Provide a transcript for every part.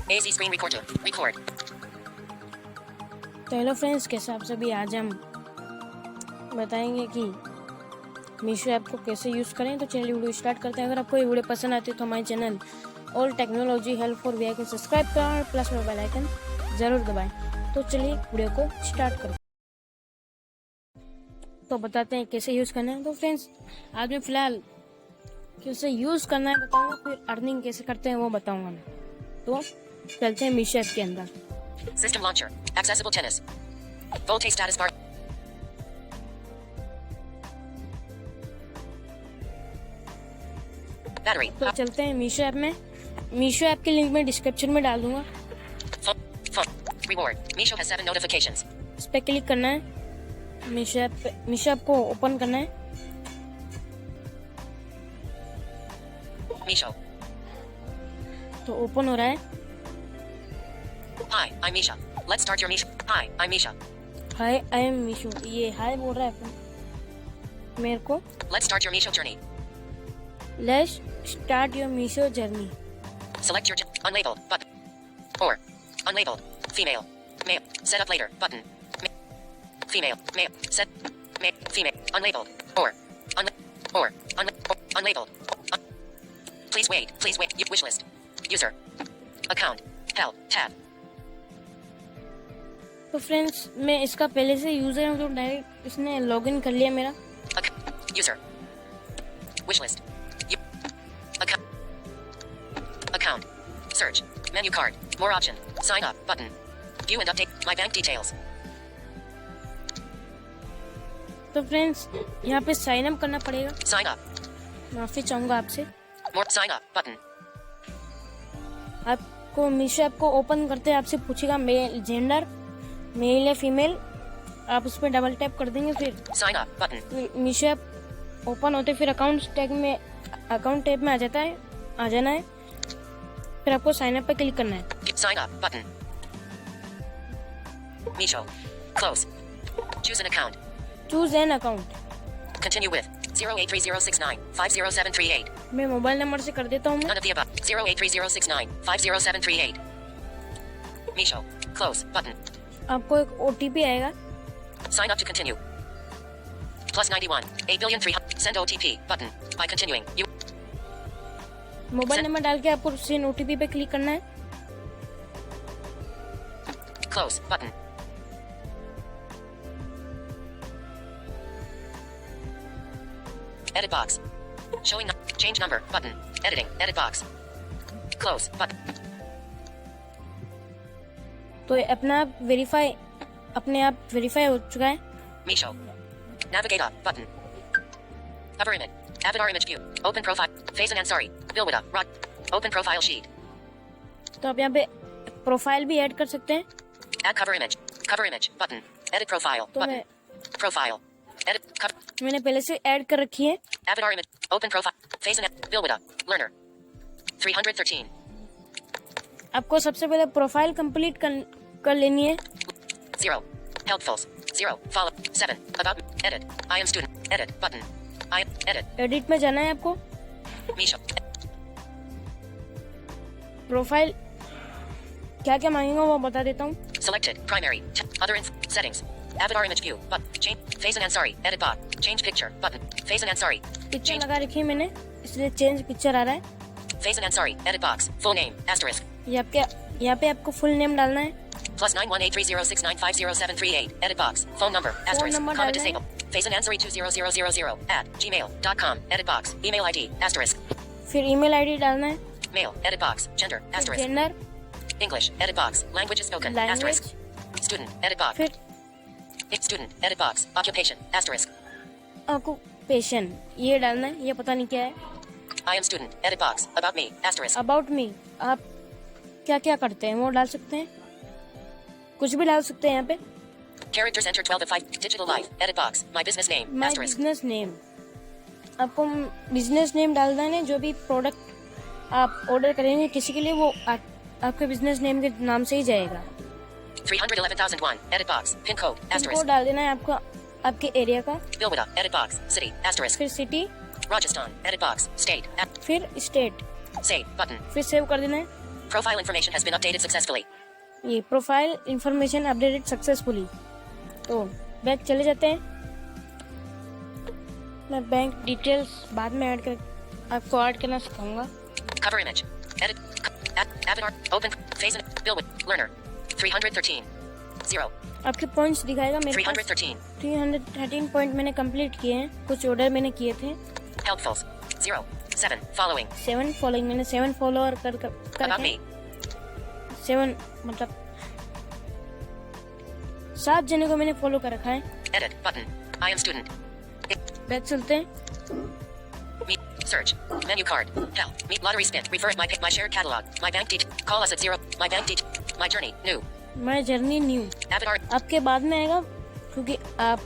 AZ screen recorder. Record. तो hello friends, कैसे आप सभी। आज हम बताएंगे कि मीशो ऐप को कैसे यूज़ करें। तो चलिए वीडियो स्टार्ट करते हैं। अगर आपको ये वीडियो पसंद आती है तो हमारे channel all technology help for VI को सब्सक्राइब करें, प्लस में बेल आइकन ज़रूर दबाएं। तो चलिए वीडियो को स्टार्ट करते हैं। तो बताते हैं कैसे यूज़ करना है। तो फ्रेंड्स, आज मैं फ़िलहाल कैसे यूज़ करना है बताऊँगा, फिर अर्निंग कैसे करते हैं वो बताऊँगा मैं। तो चलते हैं मीशो ऐप के अंदर। System launcher. Accessible tennis. Volte status bar. Battery. तो चलते हैं मीशो ऐप में। मीशो ऐप की लिंक मैं डिस्क्रिप्शन में डाल दूंगा। Phone. Reward. Meesho has 7 notifications. इस पर क्लिक करना है। मीशो ऐप को ओपन करना है। Meesho. तो ओपन हो रहा है। Hi, I'm Nisha. Let's start your Meesho. Hi, I'm Nisha. Hi, I am Meesho. ये हाय बोल रहा है मेरे को। Let's start your Meesho journey. Let's start your Meesho journey. Select your unlabeled button. Or unlabeled female male set up later button. Female male set female unlabeled or unlabeled. Please wait. Wish list. User account help tab. तो friends, मैं इसका पहले से user हूँ तो direct इसने login कर लिया मेरा। User wish list. Account search menu card more option sign up button view and update my bank details. तो फ्रेंड्स, यहाँ पे साइन अप करना पड़ेगा। Sign up माफी चाहूंगा आपसे। more sign up button. आपको मीशो ऐप को ओपन करते हैं आपसे पूछेगा जेंडर मेल या फीमेल। आप उस पर डबल टैप कर देंगे, फिर Sign up button. Meesho app open होते फिर अकाउंट टैब में आ जाना है। फिर आपको साइन अप पे क्लिक करना है। Sign up button. Meesho close. Choose an account. Choose an account. Continue with 08306950738. मैं मोबाइल नंबर से कर देता हूँ। None of the above. 08306950738. Meesho close button. आपको एक OTP आएगा। Sign up to continue. +91 8,300,000 send OTP button by continuing. You mobile number डाल के आपको सेंड OTP पे क्लिक करना है। close button. Edit box. Showing change number button. Editing edit box. Close button. तो अपने आप वेरीफाई हो चुका है। Meesho. Navigate up button. Cover image. Avatar image view. Open profile. Faison Ansari. Bill with a rod. Open profile sheet. तो आप यहाँ पे प्रोफाइल भी ऐड कर सकते हैं। Add cover image. Cover image button. Edit profile तो button. Profile. Edit cover. मैंने पहले से ऐड कर रखी है। Avatar image. Open profile. Faison Bill with a learner. 313. आपको सबसे पहले प्रोफाइल कंप्लीट कर लेनी है। 0. Helpfuls. 0. Follow. 7. About. Edit. I am student. Edit button. I edit. Edit में जाना है आपको। Meesho. प्रोफाइल क्या क्या मांगेगा वो बता देता हूँ। Selected. Primary. Other settings. Avatar image view. Button. Change. Faison Ansari. Edit bot. Change picture. Button. Faison Ansari. Picture लगा रखी है मैंने, इसलिए चेंज पिक्चर आ रहा है। Faison Ansari. Edit box. Full name. Asterisk. यहाँ पे आपको फुल नेम डालना है। +918306950738. Edit box. Phone number. Asterisk. number Comment डालना है। disabled. Faison Ansari 20000 @gmail.com. Edit box. Email ID. Asterisk. फिर ईमेल आईडी डालना है। Male. Edit box. Gender. Asterisk. Gender, English. Edit box. Language is spoken. Language, Asterisk. Student. Edit box. फिर Student. Edit box. Occupation. Asterisk. Occupation ये डालना है। ये पता नहीं क्या है। I am student. Edit box. About me. Asterisk. About me, आप क्या क्या करते हैं वो डाल सकते हैं। कुछ भी डाल सकते हैं यहाँ पे। Characters enter 12 of 5. Digital life. Edit box. My business name. My Asterisk. Business name, आपको बिजनेस नेम डालना है। जो भी प्रोडक्ट आप ऑर्डर करेंगे किसी के लिए, वो आपके बिजनेस नेम के नाम से ही जाएगा। 311,001. Edit box. Pin code. इनको Asterisk. डाल देना है आपको आपके एरिया का। Bilwida. Edit box. City. Asterisk. फिर city, Rajasthan. Edit box. State. फिर स्टेट, Save. Button. फिर सेव कर देना है। Profile information has been updated successfully. ये प्रोफाइल इंफॉर्मेशन अपडेटेड सक्सेसफुली। तो बैक चले जाते हैं। मैं बैंक डिटेल्स बाद में ऐड कर आपको ऐड करना सिखाऊंगा। Cover image. Edit. Avatar. Open. Phase. Bill with learner. 313. 0. आपके पॉइंट्स दिखाएगा मेरे पास 313. 313 पॉइंट मैंने कंप्लीट किए हैं। कुछ ऑर्डर मैंने किए थे। Helpfuls. 0. 7. Following. 7 फॉलोइंग मैंने 7 फॉलोअर About करके me. 7 मतलब 7 जने को मैंने फॉलो कर रखा है। Edit. Button. I am student. Back चलते हैं। Me. Search. Menu card. Help. Me. Lottery spin. Refer. My shared catalog. My bank detail. Call us at 0. My bank detail. My journey. New. My journey new Avatar. आपके बाद में आएगा, क्योंकि आप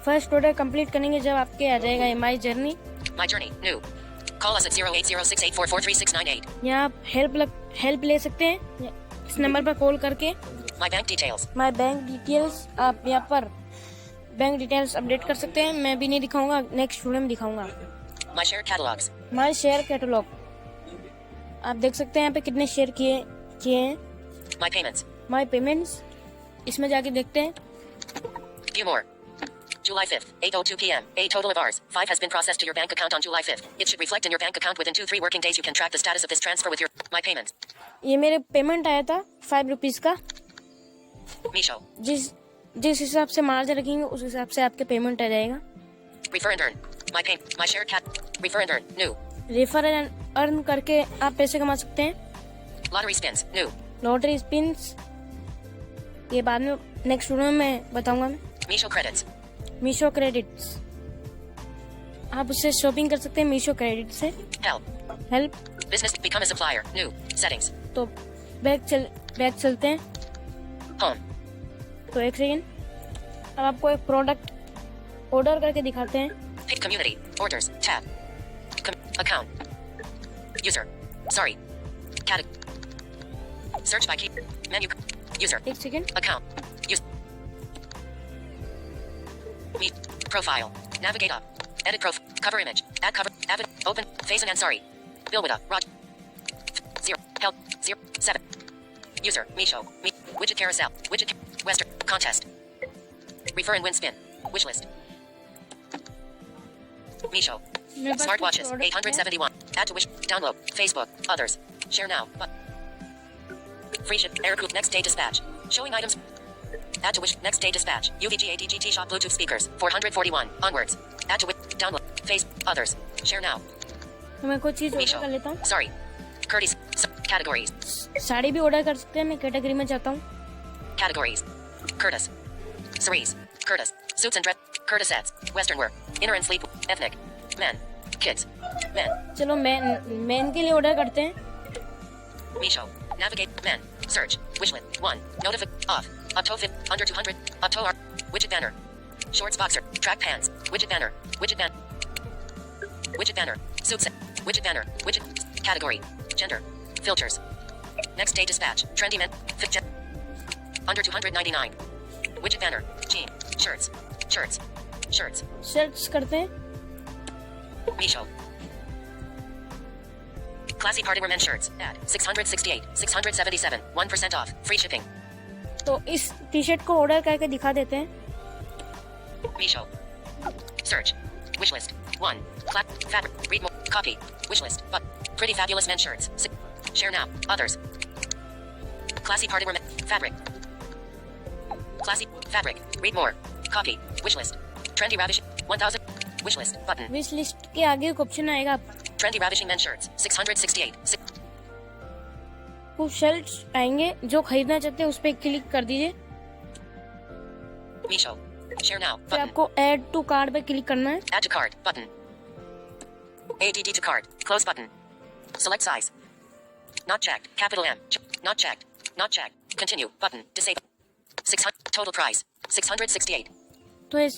first order complete करेंगे जब आपके आ जाएगा my journey. My journey. New. Call us at 080684433698. यहाँ आप हेल्प ले सकते हैं इस नंबर पर कॉल करके। My bank details. My bank details, आप यहाँ पर बैंक डिटेल्स अपडेट कर सकते हैं। मैं भी नहीं दिखाऊंगा, नेक्स्ट वीडियो में दिखाऊंगा। My shared catalogs. My share catalogue आप देख सकते हैं यहाँ पे कितने शेयर किए हैं। My payments. माई पेमेंट्स इसमें जाके देखते हैं। View more. July 5th, 8:02 p.m. A total of Rs. 5 has been processed to your bank account on July 5th. It should reflect in your bank account within 2-3 working days. You can track the status of this transfer with your My payments. ये मेरे payment आया था 5 rupees का। meesho. जिस हिसाब से margin रखेंगे उस हिसाब से आपके पेमेंट आ जाएगा। Refer and earn. My shared cat. Refer and earn. New. Refer and earn करके आप पैसे कमा सकते हैं। Lottery spins. New. Lottery spins ये बाद में नेक्स्ट वीडियो में बताऊंगा मैं। meesho credits. मीशो क्रेडिट्स आप उससे शॉपिंग कर सकते हैं मीशो क्रेडिट से। Help. Help Business. Become a supplier. New. Settings. तो बैक चलते हैं। Home. तो एक सेकेंड, अब आपको एक प्रोडक्ट ऑर्डर करके दिखाते हैं। Pick community. Orders. Tab. Account. User. Sorry. Category. Search by key. Menu. User. एक second, Account. Use. Me. Profile. Navigate up. Edit profile. Cover image. Add cover. Avid. Open. Face and sorry. Bill with a. Rod. 0. Help. 0. 7. User. meesho. Me. Widget carousel. Widget. Western. Contest. Refer and win spin. Wish list. meesho. मेरे पास Smartwatches. कुछ product 871. Add to wish. Download. Facebook. Others. Share now. But. Free ship. Air coop. Next day dispatch. Showing items. Add to wish. Next day dispatch. UVGADGT shop Bluetooth speakers. 441. Onwards. Add to wish. Download. Face. Others. Share now. तो मैं कोई चीज order meesho. कर लेता हूँ। Sorry. Curtis. Categories. Sari भी order कर सकते हैं, मैं कैटेगरी में जाता हूँ। Categories. Curtis. Cerise. Curtis. Suits and dress. Curtisettes. Western wear. Inner and sleep. Ethnic. Men. Kids. Men. चलो मैन के लिए ऑर्डर करते हैं। meesho. Navigate. Men. Search. Wishlist. 1. Notify. Off. Upto 5. Under 200. Upto R. Widget banner. Shorts boxer. Track pants. Widget banner. Widget banner. Widget banner. Suit set. Widget banner. Widget. Category. Gender. Filters. Next day dispatch. Trendy men. Fit gen. Under 299. Widget banner. Jean. Shirts. Shirts. Shirts. Search करते हैं। meesho. Classy party wear men shirts. Ad. 668. 677. 1% off. Free shipping. तो इस T shirt को order करके दिखा देते हैं। meesho. Search. Wishlist. 1. Fabric. Read more. Copy. Wishlist. But. Pretty fabulous men shirts. Share now. Others. Classy party wear men. Fabric. Classy. Fabric. Read more. Copy. Wishlist. Trendy ravishing. 1000. Wishlist. Button. Wish list के आगे एक option आएगा आपका। Trendy ravishing men shirts. 668. कुछ shirts आएंगे जो खरीदना चाहते हैं उस पर क्लिक कर दीजिए। meesho. Share now. फिर Button. आपको ऐड टू कार्ड पे क्लिक करना है। Add to cart. Button. ADD to cart. Close button. Select size. Not checked. Capital M. Not checked. Not checked. Continue. Button. Disable. 600. Total price. 668. तो ये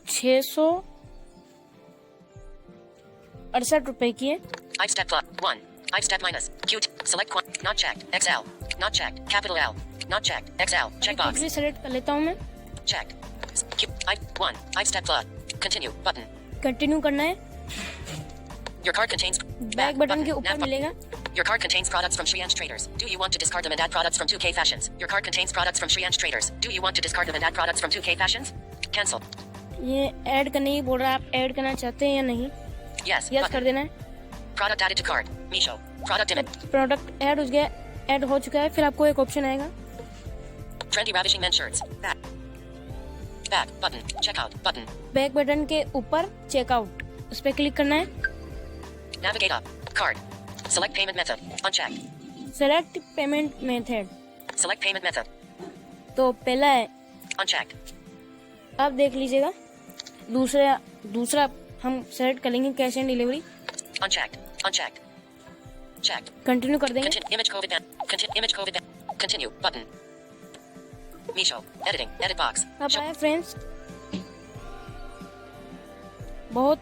668 रुपए की है। I've step plus 1. I've step minus. Q. Select quant. Not checked. XL. Not checked. Capital L. Not checked. XL. Checkbox. भी select कर लेता हूँ मैं। Checked. Q. I've 1. I've step plus. Continue. Button. Continue करना है। Your card contains back button के ऊपर nav bar. मिलेगा। Your cart contains products from Shriyansh Traders. Do you want to discard them and add products from 2K Fashions? Your cart contains products from Shriyansh Traders. Do you want to discard them and add products from 2K Fashions? Cancel. ये add करने ही बोल रहा है, आप add करना चाहते हैं या नहीं? Yes. Yes Button. कर देना है। Product added to cart. Meesho. Product image. Product add हो गया, ऐड हो चुका है। फिर आपको एक ऑप्शन आएगा Trendy ravishing men shirts. Back. Back button. Checkout button. Back button के ऊपर चेकआउट, उस पर क्लिक करना है। Navigate up. Card. Select payment method. Unchecked. Select payment method, Select payment method. तो पहला है, Unchecked. आप देख लीजिएगा। दूसरा हम सेलेक्ट करेंगे cash and delivery, Unchecked. Unchecked. Checked. Continue कर देंगे। Continue. Image COVID ban. Image COVID ban. Continue button. Meesho. Editing. Edit box. अब आया फ्रेंड्स बहुत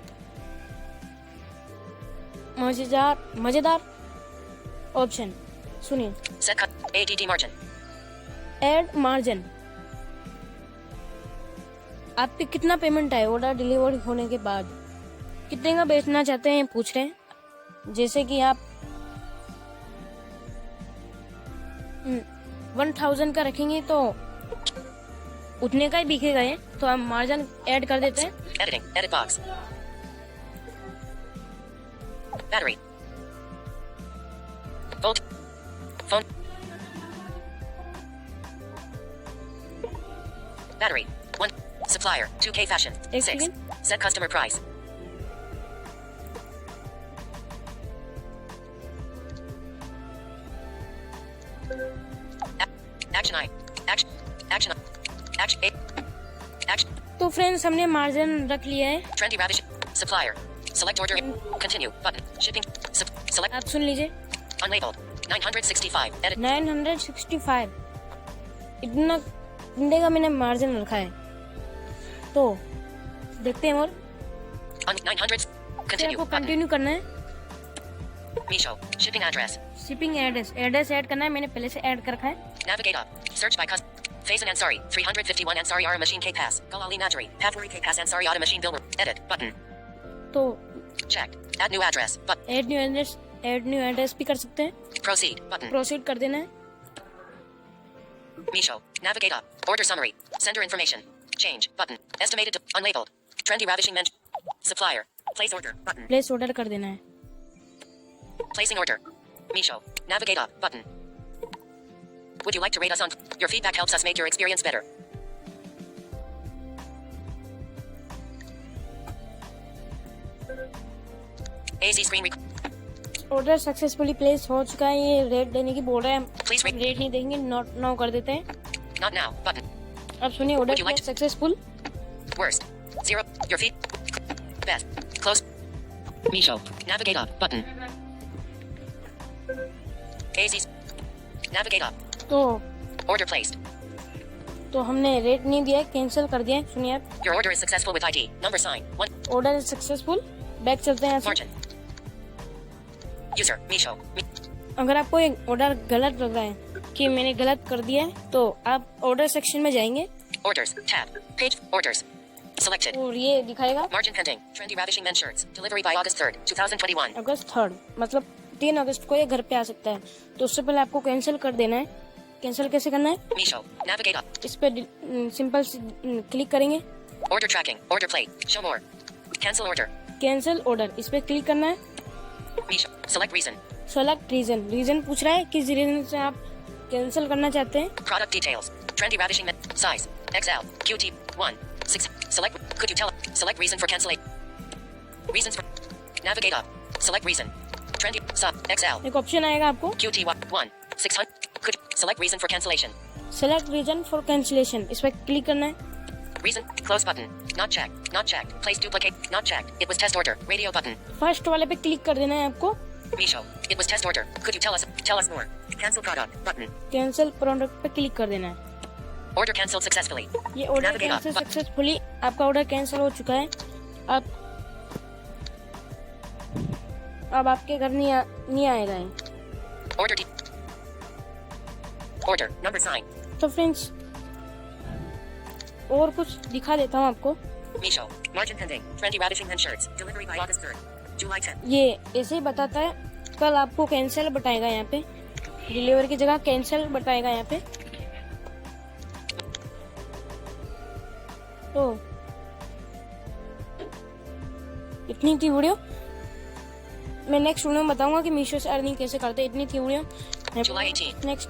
मजेदार ऑप्शन, सुनिए। Set cut. ADD margin. Add margin, आप पे कितना पेमेंट आए ऑर्डर डिलीवर होने के बाद, कितने का बेचना चाहते हैं पूछ रहे हैं। जैसे कि आप 1000 का रखेंगे तो उतने का ही बिकेगा ये, तो हम मार्जिन ऐड कर देते हैं। Editing. Edit box. Battery. Volt. Phone. Battery. 1. Supplier. 2K Fashion. एक 6. Second, Set customer price. Action I. Action. Action. Action. Action. तो फ्रेंड्स हमने मार्जिन रख लिया है। Trendy ravish. Supplier. Select order. Continue. Button. Shipping. Select. आप सुन लीजिए, Unlabeled. 965. Edit. 965 इतना घंटे का मैंने मार्जिन रखा है, तो देखते हैं। और 900. फिर Continue. आपको Button. कंटिन्यू करना है। Meesho. Shipping address. Shipping address add करना है, मैंने पहले से ऐड कर रखा है। Navigate up. Search by custom. Faise and Ansari. 351 Ansari Ara Machine K Pass. Galali Nadri. Pathwari K Pass Ansari Auto Machine Builder. Edit. Button. तो Checked. Add new address. Button. Add new address भी कर सकते हैं। Proceed. Button. Proceed कर देना है। Meesho. Navigate up. Order summary. Sender information. Change. Button. Estimated. Unlabeled. Trendy ravishing men. Supplier. Place order. Button. Place order कर देना है। Placing order. Meesho. Navigate up. Button. Would you like to rate us on? Your feedback helps us make your experience better. AZ screen order successfully place हो चुका है। ये rate देने की बोल रहा है, Please हम rate. रेट नहीं देंगे, नॉट नाउ कर देते हैं। Not now. Button. अब सुनिए, order Would you like place successful. Worst. 0. Your feet. Best. Close. Meesho. Navigate up. Button. AZ. Navigate up. तो Order placed. हमने रेट नहीं दिया है, कैंसिल कर दिया है। सुनिए आप, Your order is successful with ID. Number sign. 1. Order successful. Back चलते हैं यहाँ से। Margin. User. Meesho. अगर आपको एक ऑर्डर गलत लग रहा है कि मैंने गलत कर दिया है, तो आप ऑर्डर सेक्शन में जाएंगे Orders. Tab. Page. Orders. Selected. और ये दिखाएगा Margin pending. Trendy ravishing men shirts. Delivery by August 3rd, 2021. अगस्त 3, मतलब 3 अगस्त को ये घर पे आ सकता है। तो उससे पहले आपको कैंसिल कर देना है। कैंसिल कैसे करना है? Meesho. Navigate up. इस पे सिंपल क्लिक करेंगे, Order tracking. Order plate. Show more. Cancel order. Cancel order, इस पे क्लिक करना है। Meesho. Select reason. Select reason पूछ रहा है, किस रीजन से आप कैंसिल करना चाहते हैं। Product details. Trendy ravishing men. Size. XL. QT. 1. 6. Select. Could you tell? Select reason for cancellation. Reasons for. Navigate up. Select reason. Trendy. Sub. XL. एक ऑप्शन आएगा आपको, QT. 1. 600. Could. Select reason for cancellation. Select reason for cancellation, इस पे click करना है। Reason. Close button. Not checked. Not checked. Place duplicate. Not checked. It was test order. Radio button. First वाले पे click कर देना है आपको। Meesho. It was test order. Could you tell us more? Cancel product button. Cancel product पे click कर देना है। Order cancelled successfully. ये order Navigate up. Cancel successfully, आपका ऑर्डर कैंसिल हो चुका है। अब आपके घर नहीं आएगा ये। Order. Order number sign. तो फ्रेंड्स और कुछ दिखा देता हूँ आपको। Meesho. Margin pending. Trendy ravishing men shirts. Delivery by August 3rd. July 10th. ये ऐसे ही बताता है कल आपको कैंसिल बताएगा यहाँ पे, डिलीवर की जगह कैंसिल बताएगा यहाँ पे। तो इतनी थी वीडियो। मैं नेक्स्ट वीडियो में बताऊंगा कि मीशो से अर्निंग कैसे करते हैं। इतनी थी video. July 18. Next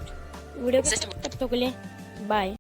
video System. तब तक के लिए बाय।